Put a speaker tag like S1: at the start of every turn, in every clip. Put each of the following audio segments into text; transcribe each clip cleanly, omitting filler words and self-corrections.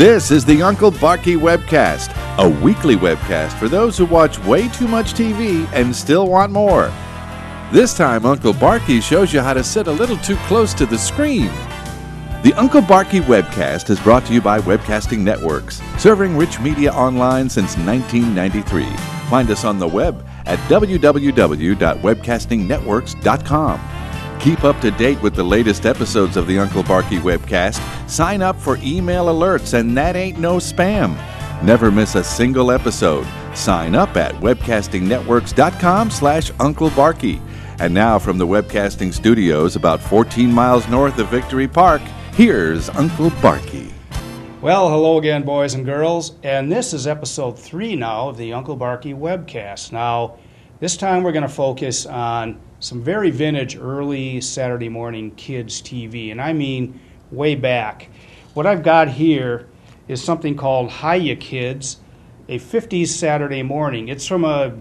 S1: This is the Uncle Barkey Webcast, a weekly webcast for those who watch way too much TV and still want more. This time, Uncle Barkey shows you how to sit a little too close to the screen. The Uncle Barkey Webcast is brought to you by Webcasting Networks, serving rich media online since 1993. Find us on the web at www.webcastingnetworks.com. Keep up to date with the latest episodes of the Uncle Barkey Webcast. Sign up for email alerts, and that ain't no spam. Never miss a single episode. Sign up at webcastingnetworks.com/Uncle Barkey. And now from the Webcasting Studios about 14 miles north of Victory Park, here's Uncle Barkey.
S2: Well, hello again, boys and girls, and this is episode 3 now of the Uncle Barkey Webcast. Now, this time we're going to focus on some very vintage early Saturday morning kids TV, and I mean way back. What I've got here is something called Hiya Kids, a 50s Saturday morning. It's from a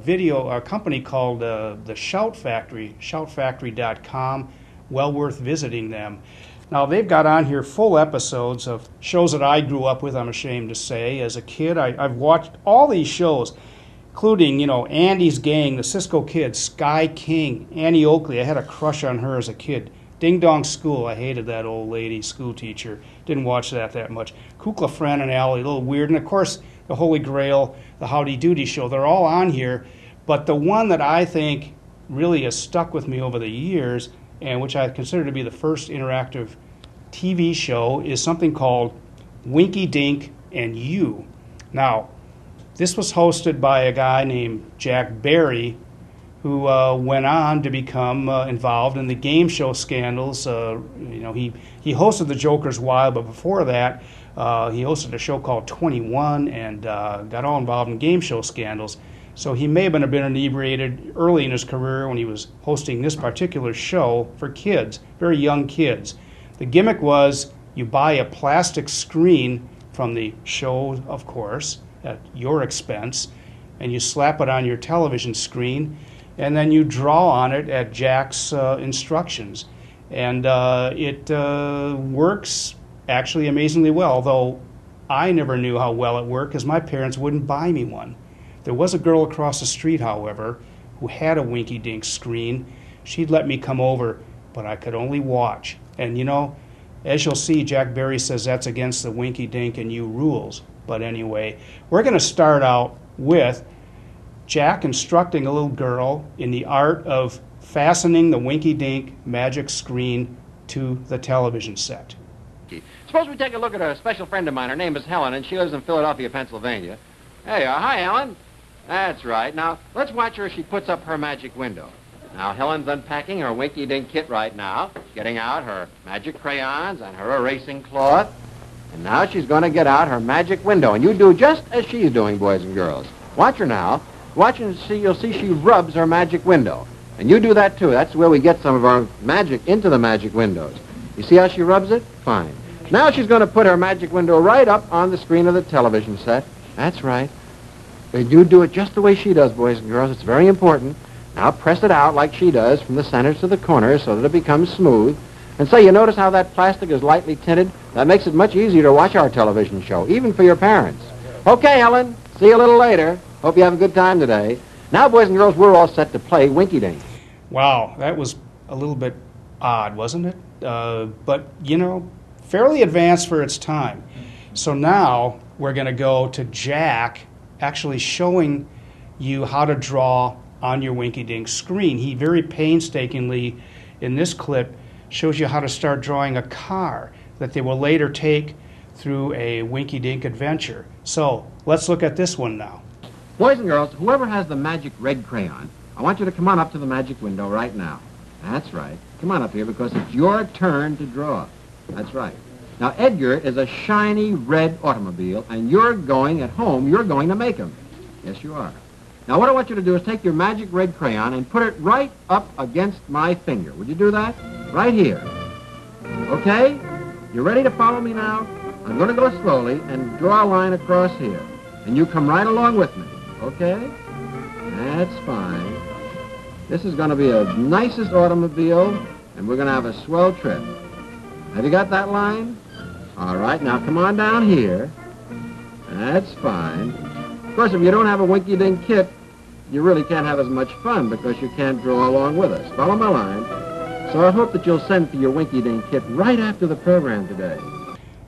S2: company called the Shout Factory, shoutfactory.com. Well worth visiting them. Now, they've got on here full episodes of shows that I grew up with, I'm ashamed to say. As a kid, I've watched all these shows, including, Andy's Gang, the Cisco Kids, Sky King, Annie Oakley. I had a crush on her as a kid. Ding Dong School. I hated that old lady school teacher. Didn't watch that much. Kukla, Fran, and Allie, a little weird. And, of course, the Holy Grail, the Howdy Doody Show. They're all on here. But the one that I think really has stuck with me over the years, and which I consider to be the first interactive TV show, is something called Winky Dink and You. Now, this was hosted by a guy named Jack Barry, who went on to become involved in the game show scandals. He hosted The Joker's Wild, but before that, he hosted a show called 21 and got all involved in game show scandals. So he may have been inebriated early in his career when he was hosting this particular show for kids, very young kids. The gimmick was you buy a plastic screen from the show, of course, at your expense, and you slap it on your television screen, and then you draw on it at Jack's instructions. And it works actually amazingly well, though I never knew how well it worked because my parents wouldn't buy me one. There was a girl across the street, however, who had a Winky Dink screen. She'd let me come over, but I could only watch. And as you'll see, Jack Barry says that's against the Winky Dink and You rules. But anyway, we're going to start out with Jack instructing a little girl in the art of fastening the Winky Dink magic screen to the television set.
S3: Suppose we take a look at a special friend of mine. Her name is Helen, and she lives in Philadelphia, Pennsylvania. Hey, hi, Helen. That's right. Now, let's watch her as she puts up her magic window. Now, Helen's unpacking her Winky Dink kit right now, getting out her magic crayons and her erasing cloth. And now she's going to get out her magic window. And you do just as she's doing, boys and girls. Watch her now. Watch and see. You'll see she rubs her magic window. And you do that, too. That's where we get some of our magic into the magic windows. You see how she rubs it? Fine. Now she's going to put her magic window right up on the screen of the television set. That's right. And you do it just the way she does, boys and girls. It's very important. Now press it out like she does from the center to the corner so that it becomes smooth. And say, you notice how that plastic is lightly tinted? That makes it much easier to watch our television show, even for your parents. Okay, Helen, see you a little later. Hope you have a good time today. Now, boys and girls, we're all set to play Winky Dink.
S2: Wow, that was a little bit odd, wasn't it? But, fairly advanced for its time. So now we're going to go to Jack actually showing you how to draw on your Winky Dink screen. He very painstakingly, in this clip, shows you how to start drawing a car that they will later take through a Winky Dink adventure. So, let's look at this one now.
S3: Boys and girls, whoever has the magic red crayon, I want you to come on up to the magic window right now. That's right. Come on up here because it's your turn to draw. That's right. Now, Edgar is a shiny red automobile, and you're going to make him. Yes, you are. Now, what I want you to do is take your magic red crayon and put it right up against my finger. Would you do that? Right here. Okay? You ready to follow me now? I'm going to go slowly and draw a line across here. And you come right along with me. Okay? That's fine. This is going to be the nicest automobile, and we're going to have a swell trip. Have you got that line? All right, now come on down here. That's fine. Of course, if you don't have a Winky Dink kit, you really can't have as much fun because you can't draw along with us. Follow my line. So I hope that you'll send for your Winky Dink kit right after the program today.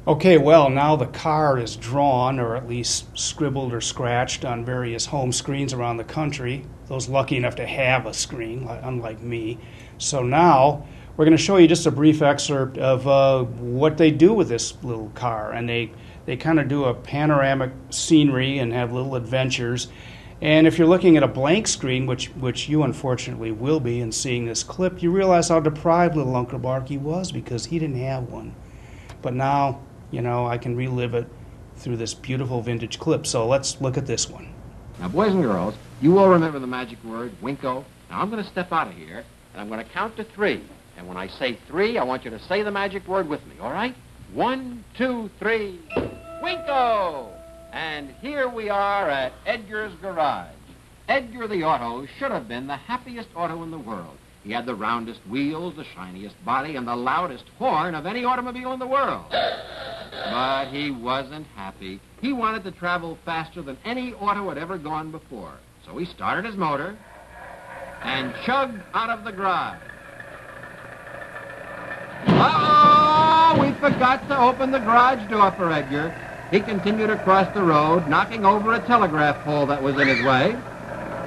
S2: Okay, well, now the car is drawn, or at least scribbled or scratched on various home screens around the country, those lucky enough to have a screen, unlike me. So now we're going to show you just a brief excerpt of what they do with this little car. And they kind of do a panoramic scenery and have little adventures. And if you're looking at a blank screen, which you unfortunately will be in seeing this clip, you realize how deprived little Uncle Barkey was because he didn't have one. But now, you know, I can relive it through this beautiful vintage clip. So let's look at this one.
S3: Now, boys and girls, you all remember the magic word, Winko. Now, I'm going to step out of here, and I'm going to count to 3. And when I say 3, I want you to say the magic word with me, all right? 1, 2, 3, Winko! And here we are at Edgar's garage. Edgar the Auto should have been the happiest auto in the world. He had the roundest wheels, the shiniest body, and the loudest horn of any automobile in the world. But he wasn't happy. He wanted to travel faster than any auto had ever gone before. So he started his motor and chugged out of the garage. Uh-oh! We forgot to open the garage door for Edgar. He continued across the road, knocking over a telegraph pole that was in his way.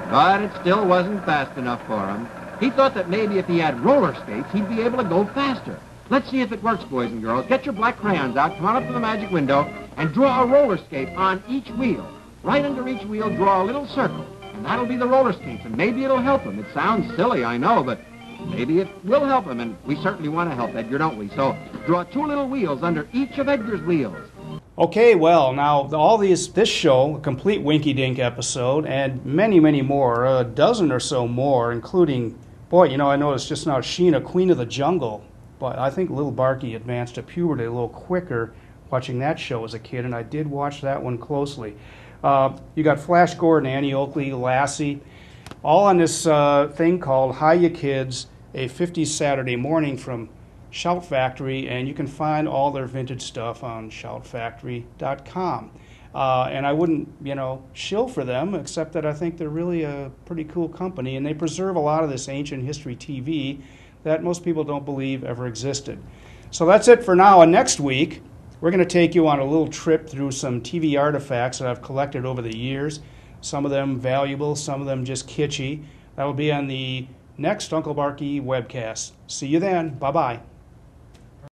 S3: But it still wasn't fast enough for him. He thought that maybe if he had roller skates, he'd be able to go faster. Let's see if it works, boys and girls. Get your black crayons out, come on up to the magic window, and draw a roller skate on each wheel. Right under each wheel, draw a little circle, and that'll be the roller skates, and maybe it'll help him. It sounds silly, I know, but maybe it will help him, and we certainly want to help Edgar, don't we? So draw 2 little wheels under each of Edgar's wheels.
S2: Okay, well, now this show, a complete Winky Dink episode, and many, many more, a dozen or so more, including, boy, you know, I noticed just now Sheena, Queen of the Jungle, but I think little Barkey advanced to puberty a little quicker watching that show as a kid, and I did watch that one closely. You got Flash Gordon, Annie Oakley, Lassie, all on this thing called Hiya Kids, a 50s Saturday morning from Shout Factory, and you can find all their vintage stuff on shoutfactory.com. And I wouldn't, you know, shill for them, except that I think they're really a pretty cool company, and they preserve a lot of this ancient history TV that most people don't believe ever existed. So that's it for now, and next week we're going to take you on a little trip through some TV artifacts that I've collected over the years, some of them valuable, some of them just kitschy. That will be on the next Uncle Barkey webcast. See you then. Bye-bye.